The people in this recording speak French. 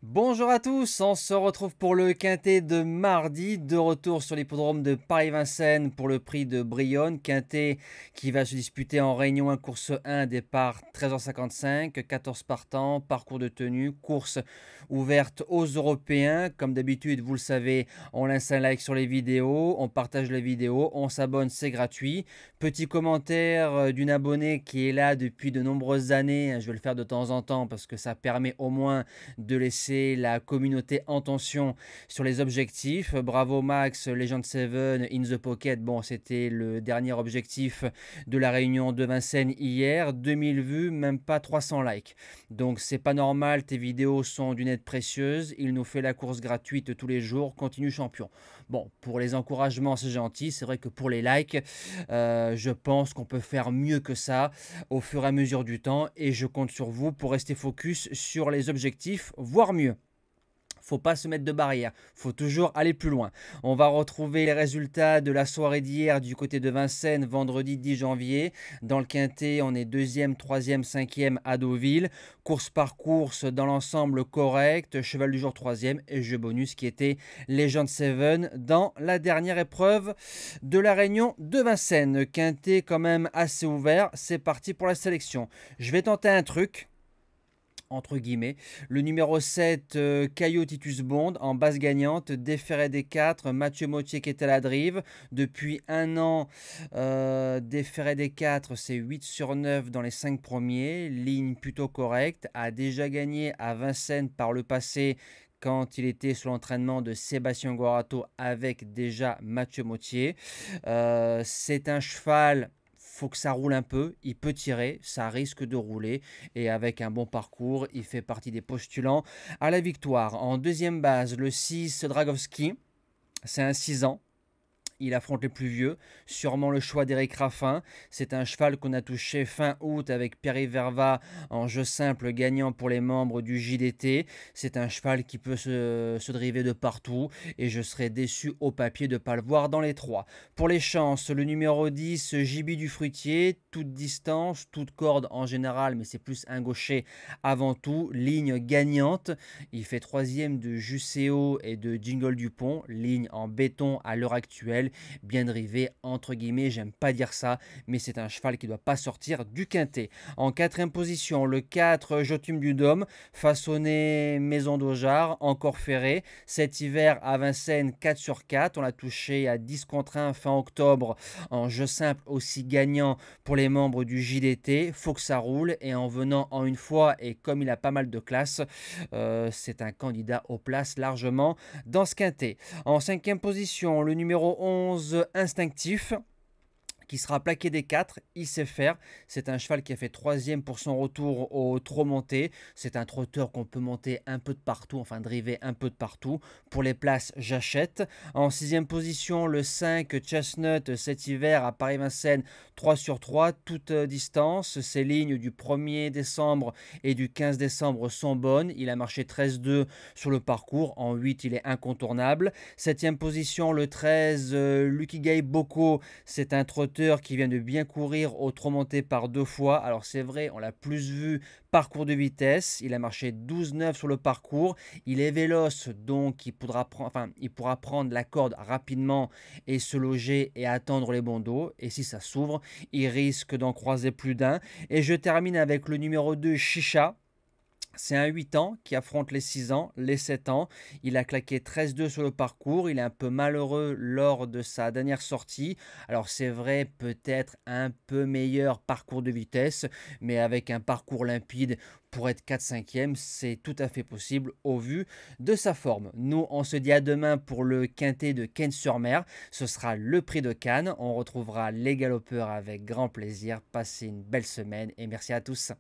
Bonjour à tous, on se retrouve pour le quintet de mardi, de retour sur l'hippodrome de Paris-Vincennes pour le prix de Brionne. Quintet qui va se disputer en Réunion 1, course 1, départ 13h55, 14 partants, parcours de tenue, course ouverte aux Européens. Comme d'habitude, vous le savez, on laisse un like sur les vidéos, on partage les vidéos, on s'abonne, c'est gratuit. Petit commentaire d'une abonnée qui est là depuis de nombreuses années, je vais le faire de temps en temps parce que ça permet au moins de laisser la communauté en tension sur les objectifs. Bravo Max, Legend 7 in the pocket. Bon, c'était le dernier objectif de la réunion de Vincennes hier. 2000 vues, même pas 300 likes. Donc c'est pas normal, tes vidéos sont d'une aide précieuse. Il nous fait la course gratuite tous les jours. Continue champion. Bon, pour les encouragements, c'est gentil. C'est vrai que pour les likes, je pense qu'on peut faire mieux que ça au fur et à mesure du temps. Et je compte sur vous pour rester focus sur les objectifs, voire mieux. Faut pas se mettre de barrière, faut toujours aller plus loin. On va retrouver les résultats de la soirée d'hier du côté de Vincennes, vendredi 10 janvier. Dans le quintet, on est 2e, 3e, 5e à Deauville. Course par course, dans l'ensemble correct. Cheval du jour 3e et jeu bonus qui était Legend 7 dans la dernière épreuve de la Réunion de Vincennes. Quintet quand même assez ouvert, c'est parti pour la sélection. Je vais tenter un truc entre guillemets. Le numéro 7, Caillot Titus Bond, en base gagnante, déféré des 4, Mathieu Mottier qui est à la drive. Depuis un an, déféré des 4, c'est 8 sur 9 dans les 5 premiers. Ligne plutôt correcte, a déjà gagné à Vincennes par le passé quand il était sous l'entraînement de Sébastien Gorato avec déjà Mathieu Mottier. C'est un cheval, faut que ça roule un peu, il peut tirer, ça risque de rouler et avec un bon parcours, il fait partie des postulants à la victoire. En deuxième base, le 6 Dragowski, c'est un 6 ans. Il affronte les plus vieux, sûrement le choix d'Éric Raffin. C'est un cheval qu'on a touché fin août avec Pierre-Yves Verva en jeu simple gagnant pour les membres du JDT. C'est un cheval qui peut se driver de partout et je serais déçu au papier de ne pas le voir dans les 3. Pour les chances, le numéro 10, Jibi du Fruitier, toute distance, toute corde en général, mais c'est plus un gaucher avant tout. Ligne gagnante, il fait 3e de Juséo et de Jingle Dupont, ligne en béton à l'heure actuelle. Bien drivé, entre guillemets, j'aime pas dire ça, mais c'est un cheval qui ne doit pas sortir du quintet. En 4e position, le 4 Jotum du Dôme, façonné Maison d'Aujar, encore ferré. Cet hiver à Vincennes, 4 sur 4, on l'a touché à 10 contre 1 fin octobre en jeu simple, aussi gagnant pour les membres du JDT. Faut que ça roule et en venant en une fois et comme il a pas mal de classe, c'est un candidat aux places largement dans ce quintet. En 5e position, le numéro 11 Instinctif, qui sera plaqué des 4, il sait faire. C'est un cheval qui a fait 3e pour son retour au trot monté. C'est un trotteur qu'on peut monter un peu de partout, enfin driver un peu de partout. Pour les places, j'achète. En 6e position, le 5 Chestnut cet hiver à Paris-Vincennes, 3 sur 3, toute distance. Ses lignes du 1er décembre et du 15 décembre sont bonnes. Il a marché 13-2 sur le parcours. En 8, il est incontournable. 7e position, le 13 Lucky Guy Boko, c'est un trotteur qui vient de bien courir au trot monté par 2 fois. Alors c'est vrai, on l'a plus vu parcours de vitesse. Il a marché 12-9 sur le parcours. Il est véloce, donc il pourra prendre la corde rapidement et se loger et attendre les bons dos. Et si ça s'ouvre, il risque d'en croiser plus d'un. Et je termine avec le numéro 2, Chicha. C'est un 8 ans qui affronte les 6 ans, les 7 ans. Il a claqué 13-2 sur le parcours. Il est un peu malheureux lors de sa dernière sortie. Alors c'est vrai, peut-être un peu meilleur parcours de vitesse, mais avec un parcours limpide pour être 4-5e, c'est tout à fait possible au vu de sa forme. Nous, on se dit à demain pour le quintet de Cannes-sur-Mer. Ce sera le prix de Cannes. On retrouvera les galopeurs avec grand plaisir. Passez une belle semaine et merci à tous.